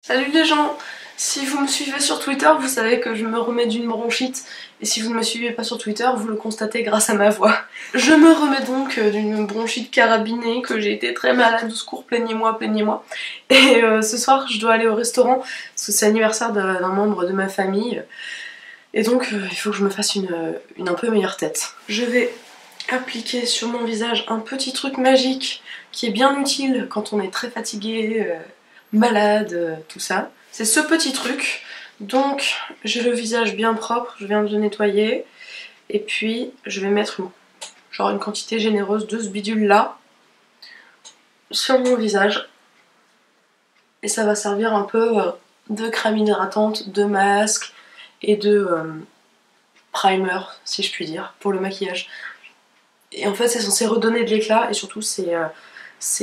Salut les gens! Si vous me suivez sur Twitter, vous savez que je me remets d'une bronchite. Et si vous ne me suivez pas sur Twitter, vous le constatez grâce à ma voix. Je me remets donc d'une bronchite carabinée, que j'ai été très malade, au secours, plaignez-moi, plaignez-moi. Et ce soir, je dois aller au restaurant, parce que c'est l'anniversaire d'un membre de ma famille. Et donc, il faut que je me fasse une un peu meilleure tête. Je vais appliquer sur mon visage un petit truc magique qui est bien utile quand on est très fatigué, malade, tout ça. C'est ce petit truc. Donc j'ai le visage bien propre, je viens de le nettoyer. Et puis je vais mettre une quantité généreuse de ce bidule là sur mon visage. Et ça va servir un peu de crème hydratante, de masque et de primer, si je puis dire, pour le maquillage. Et en fait c'est censé redonner de l'éclat et surtout c'est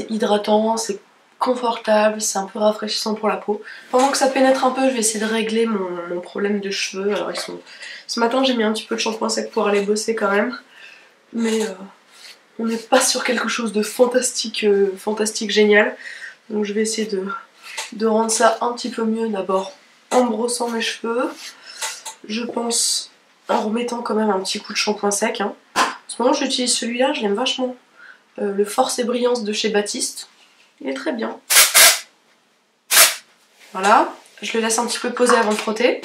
hydratant, c'est confortable, c'est un peu rafraîchissant pour la peau. Pendant que ça pénètre un peu, je vais essayer de régler mon problème de cheveux. Alors ce matin j'ai mis un petit peu de shampoing sec pour aller bosser quand même, mais on n'est pas sur quelque chose de fantastique, fantastique génial. Donc je vais essayer de rendre ça un petit peu mieux d'abord en brossant mes cheveux. Je pense en remettant quand même un petit coup de shampoing sec. En ce moment j'utilise celui-là, je l'aime vachement. Le Force et Brillance de chez Baptiste. Il est très bien. Voilà, je le laisse un petit peu poser avant de frotter.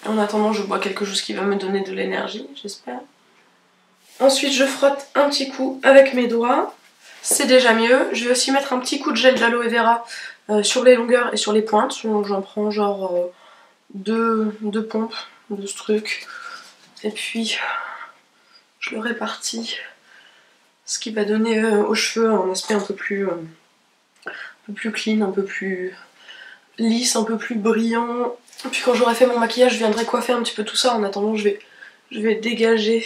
En attendant, je bois quelque chose qui va me donner de l'énergie, j'espère. Ensuite, je frotte un petit coup avec mes doigts. C'est déjà mieux. Je vais aussi mettre un petit coup de gel d'aloe vera sur les longueurs et sur les pointes. J'en prends genre deux pompes de ce truc. Et puis, je le répartis. Ce qui va donner aux cheveux un aspect un peu plus clean, un peu plus lisse, un peu plus brillant. Et puis quand j'aurai fait mon maquillage, je viendrai coiffer un petit peu tout ça. En attendant, je vais dégager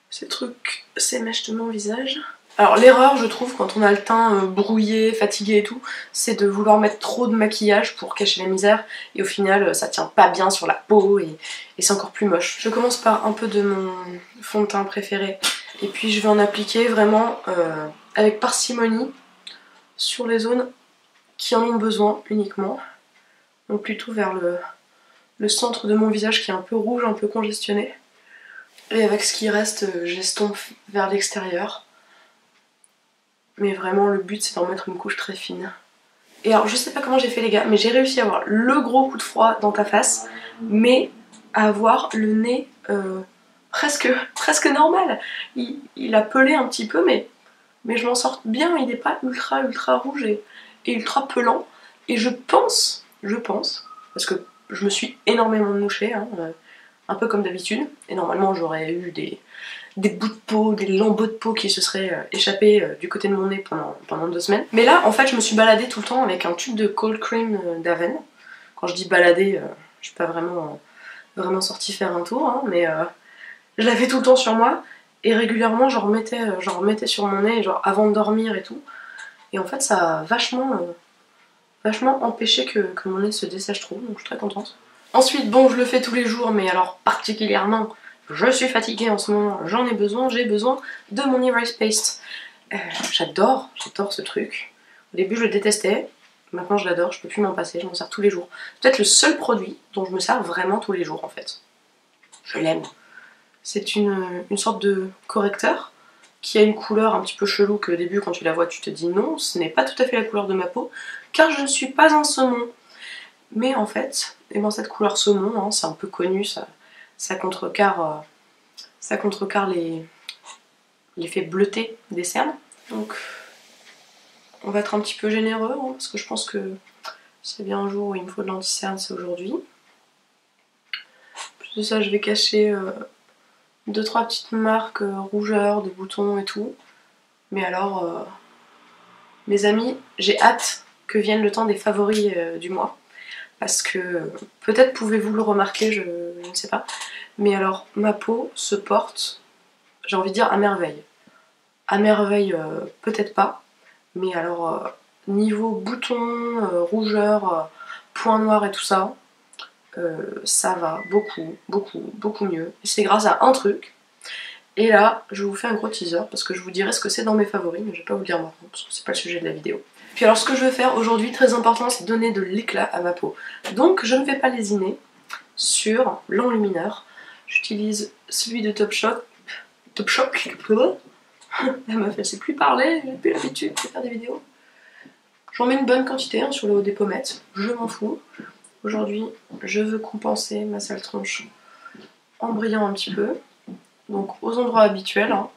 ces trucs, ces mèches de mon visage. Alors l'erreur, je trouve, quand on a le teint brouillé, fatigué et tout, c'est de vouloir mettre trop de maquillage pour cacher la misère. Et au final, ça tient pas bien sur la peau et c'est encore plus moche. Je commence par un peu de mon fond de teint préféré. Et puis je vais en appliquer vraiment avec parcimonie sur les zones qui en ont besoin uniquement. Donc plutôt vers le centre de mon visage qui est un peu rouge, un peu congestionné. Et avec ce qui reste, j'estompe vers l'extérieur. Mais vraiment le but c'est d'en mettre une couche très fine. Et alors je sais pas comment j'ai fait les gars, mais j'ai réussi à avoir le gros coup de froid dans ta face, mais à avoir le nez presque normal. Il a pelé un petit peu, mais je m'en sors bien, il n'est pas ultra rouge et ultra pelant. Et je pense, parce que je me suis énormément mouchée, un peu comme d'habitude, et normalement j'aurais eu des bouts de peau, des lambeaux de peau qui se seraient échappés du côté de mon nez pendant 2 semaines. Mais là, en fait, je me suis baladée tout le temps avec un tube de cold cream d'Aven. Quand je dis balader, je suis pas vraiment sortie faire un tour, mais je l'avais tout le temps sur moi, et régulièrement j'en remettais sur mon nez, genre avant de dormir et tout. Et en fait, ça a vachement empêché que mon nez se dessèche trop, donc je suis très contente. Ensuite, bon, je le fais tous les jours, mais alors particulièrement, je suis fatiguée en ce moment, j'ai besoin de mon Erase Paste. J'adore ce truc. Au début, je le détestais, maintenant je l'adore, je peux plus m'en passer, je m'en sers tous les jours. C'est peut-être le seul produit dont je me sers vraiment tous les jours en fait. Je l'aime. C'est une sorte de correcteur qui a une couleur un petit peu chelou que au début quand tu la vois tu te dis non, ce n'est pas tout à fait la couleur de ma peau, car je ne suis pas un saumon. Mais en fait, cette couleur saumon, c'est un peu connu, ça contrecarre l'effet bleuté des cernes. Donc on va être un petit peu généreux, parce que je pense que c'est bien un jour où il me faut de l'anti-cerne, c'est aujourd'hui. Plus de ça, je vais cacher 2-3 petites marques rougeurs, de boutons et tout. Mais alors, mes amis, j'ai hâte que vienne le temps des favoris du mois. Parce que peut-être pouvez-vous le remarquer, je ne sais pas. Mais alors, ma peau se porte, j'ai envie de dire, à merveille. À merveille, peut-être pas. Mais alors, niveau boutons, rougeurs, points noirs et tout ça, ça va beaucoup mieux. Et c'est grâce à un truc. Et là, je vous fais un gros teaser parce que je vous dirai ce que c'est dans mes favoris, mais je vais pas vous le dire maintenant parce que c'est pas le sujet de la vidéo. Puis alors ce que je veux faire aujourd'hui, très important, c'est donner de l'éclat à ma peau. Donc je ne vais pas lésiner sur l'enlumineur. J'utilise celui de Topshop. La meuf elle sait plus parler, j'ai plus l'habitude de faire des vidéos. J'en mets une bonne quantité hein, sur le haut des pommettes, je m'en fous. Aujourd'hui je veux compenser ma sale tronche en brillant un petit peu. Donc aux endroits habituels. Hein.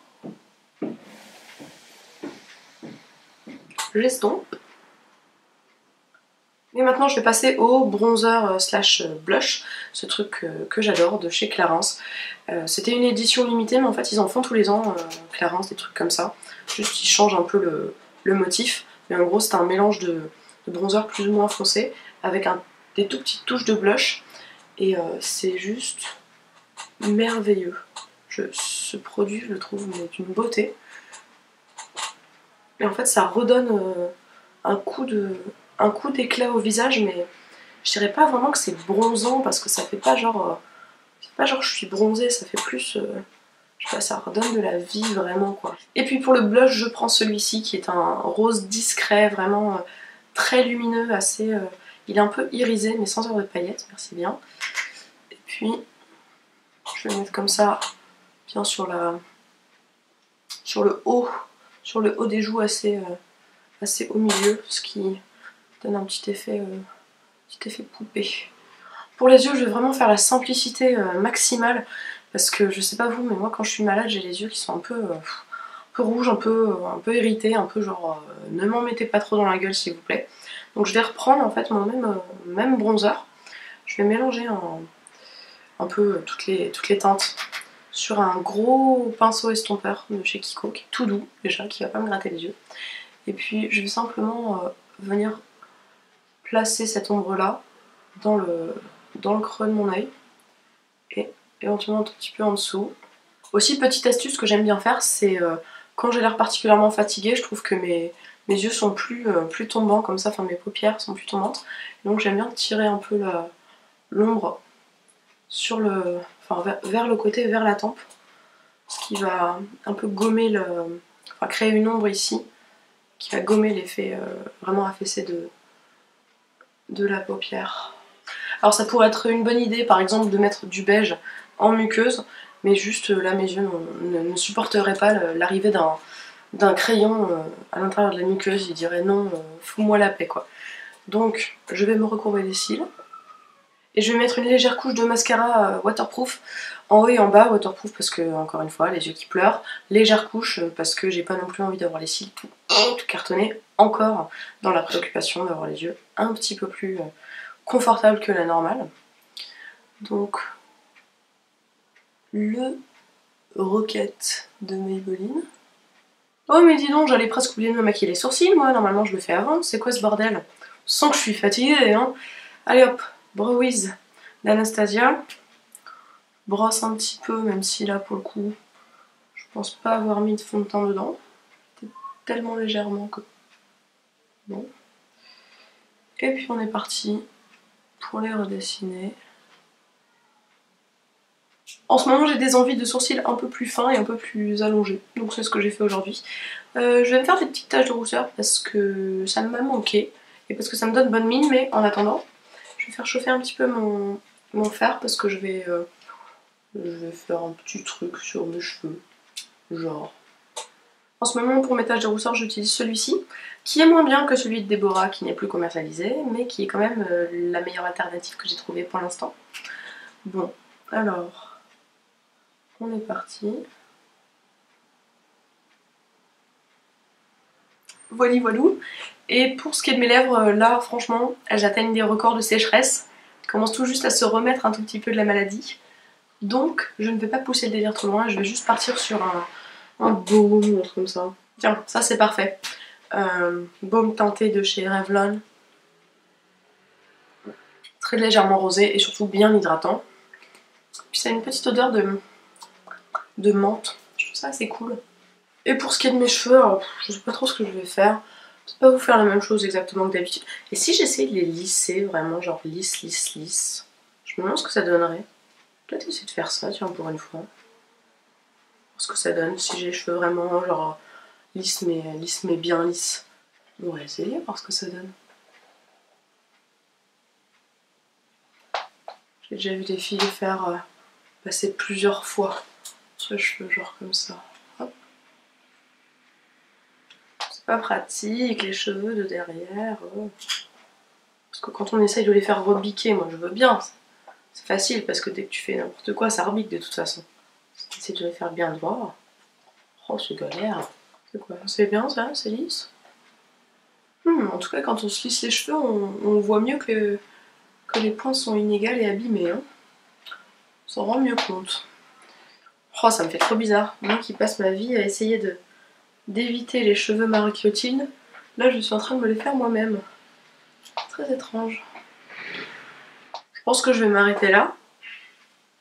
J'estompe. Et maintenant je vais passer au bronzer slash blush, ce truc que j'adore de chez Clarins. C'était une édition limitée mais en fait ils en font tous les ans, Clarins, des trucs comme ça. Juste ils changent un peu le motif, mais en gros c'est un mélange de bronzer plus ou moins foncé avec des tout petites touches de blush et c'est juste merveilleux. Ce produit je le trouve d'une beauté. Et en fait ça redonne un coup d'éclat au visage, mais je dirais pas vraiment que c'est bronzant parce que ça fait pas genre je suis bronzée, ça fait plus je sais pas, ça redonne de la vie vraiment quoi. Et puis pour le blush je prends celui-ci qui est un rose discret, vraiment très lumineux, assez il est un peu irisé mais sans avoir de paillettes, merci bien. Et puis je vais le mettre comme ça bien sur le haut des joues, assez au milieu, ce qui donne un petit effet poupée. Pour les yeux, je vais vraiment faire la simplicité maximale parce que je sais pas vous, mais moi quand je suis malade, j'ai les yeux qui sont un peu rouges, un peu irrités, un peu genre ne m'en mettez pas trop dans la gueule s'il vous plaît. Donc je vais reprendre en fait mon même bronzer. Je vais mélanger un peu toutes les teintes sur un gros pinceau estompeur de chez Kiko, qui est tout doux déjà, qui va pas me gratter les yeux. Et puis je vais simplement venir placer cette ombre là dans le creux de mon œil et éventuellement un tout petit peu en dessous. Aussi petite astuce que j'aime bien faire, c'est quand j'ai l'air particulièrement fatiguée, je trouve que mes yeux sont plus tombants comme ça, enfin mes paupières sont plus tombantes. Donc j'aime bien tirer un peu l'ombre sur vers le côté, vers la tempe, ce qui va un peu gommer créer une ombre ici qui va gommer l'effet vraiment affaissé de la paupière. Alors ça pourrait être une bonne idée par exemple de mettre du beige en muqueuse, mais juste là mes yeux ne supporteraient pas l'arrivée d'un crayon à l'intérieur de la muqueuse, ils diraient non, fous-moi la paix quoi. Donc je vais me recourber les cils et je vais mettre une légère couche de mascara waterproof en haut et en bas. Waterproof parce que encore une fois les yeux qui pleurent, légère couche parce que j'ai pas non plus envie d'avoir les cils tout cartonnés, encore dans la préoccupation d'avoir les yeux un petit peu plus confortable que la normale. Donc le Rocket de Maybelline. Oh mais dis donc, j'allais presque oublier de me maquiller les sourcils moi, normalement je le fais avant, c'est quoi ce bordel? Sans que je suis fatiguée hein. Allez hop, Brow Wiz d'Anastasia. Brosse un petit peu, même si là pour le coup je pense pas avoir mis de fond de teint dedans. Tellement légèrement que... Bon. Et puis on est parti pour les redessiner. En ce moment j'ai des envies de sourcils un peu plus fins et un peu plus allongés, donc c'est ce que j'ai fait aujourd'hui. Je vais me faire des petites taches de rousseur parce que ça m'a manqué et parce que ça me donne bonne mine, mais en attendant je vais faire chauffer un petit peu mon fard parce que je vais faire un petit truc sur mes cheveux, genre. En ce moment pour mes taches de rousseur j'utilise celui-ci, qui est moins bien que celui de Déborah qui n'est plus commercialisé, mais qui est quand même la meilleure alternative que j'ai trouvée pour l'instant. Bon, alors... On est parti. Voilà voilou. Et pour ce qui est de mes lèvres, là franchement, elles atteignent des records de sécheresse. Elles commencent tout juste à se remettre un tout petit peu de la maladie. Donc je ne vais pas pousser le délire trop loin, je vais juste partir sur un baume ou un truc comme ça. Tiens, ça c'est parfait. Baume teinté de chez Revlon. Très légèrement rosé et surtout bien hydratant. Puis ça a une petite odeur de menthe, je trouve ça assez cool. Et pour ce qui est de mes cheveux, alors, je sais pas trop ce que je vais faire. Je vais pas vous faire la même chose exactement que d'habitude. Et si j'essaye de les lisser, vraiment genre lisse, lisse, lisse, je me demande ce que ça donnerait. Peut-être essayer de faire ça, tiens, pour une fois. Voir ce que ça donne, si j'ai les cheveux vraiment genre lisses mais bien lisses. On va essayer, voir ce que ça donne. J'ai déjà vu des filles le faire passer plusieurs fois sur les cheveux, genre comme ça. Hop. C'est pas pratique, les cheveux de derrière. Oh. Parce que quand on essaye de les faire rebiquer, moi je veux bien. C'est facile parce que dès que tu fais n'importe quoi, ça rebique de toute façon. Si tu essaies de les faire bien droit. Oh, c'est galère. C'est quoi? C'est bien ça? C'est lisse? En tout cas, quand on se lisse les cheveux, on voit mieux que les points sont inégales et abîmés. Hein. On s'en rend mieux compte. Oh, ça me fait trop bizarre. Moi qui passe ma vie à essayer d'éviter les cheveux Marie-Clotilde, là je suis en train de me les faire moi-même. Très étrange. Je pense que je vais m'arrêter là.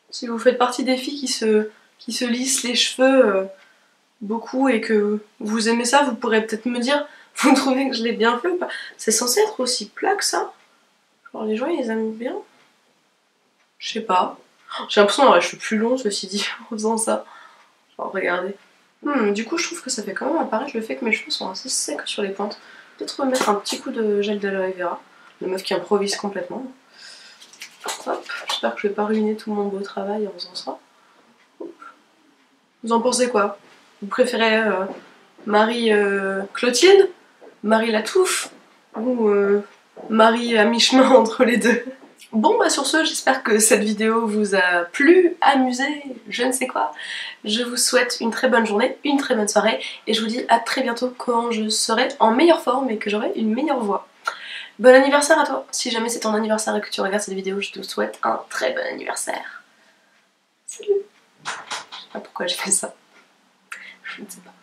Si vous faites partie des filles qui se lissent les cheveux beaucoup et que vous aimez ça, vous pourrez peut-être me dire, vous trouvez que je l'ai bien fait ou pas? C'est censé être aussi plat que ça? Genre les gens ils aiment bien? Je sais pas. J'ai l'impression d'avoir les cheveux plus longs, ceci dit, en faisant ça. Genre regardez. Du coup je trouve que ça fait quand même apparaître le fait que mes cheveux sont assez secs sur les pointes. Peut-être remettre un petit coup de gel d'aloe vera. La meuf qui improvise complètement. Hop, j'espère que je vais pas ruiner tout mon beau travail en faisant ça. Hop. Vous en pensez quoi? Vous préférez Marie Clotilde, Marie la touffe ou Marie à mi-chemin entre les deux? Bon bah sur ce, j'espère que cette vidéo vous a plu, amusé, je ne sais quoi. Je vous souhaite une très bonne journée, une très bonne soirée et je vous dis à très bientôt quand je serai en meilleure forme et que j'aurai une meilleure voix. Bon anniversaire à toi! Si jamais c'est ton anniversaire et que tu regardes cette vidéo, je te souhaite un très bon anniversaire. Salut! Je sais pas pourquoi j'ai fait ça. Je ne sais pas.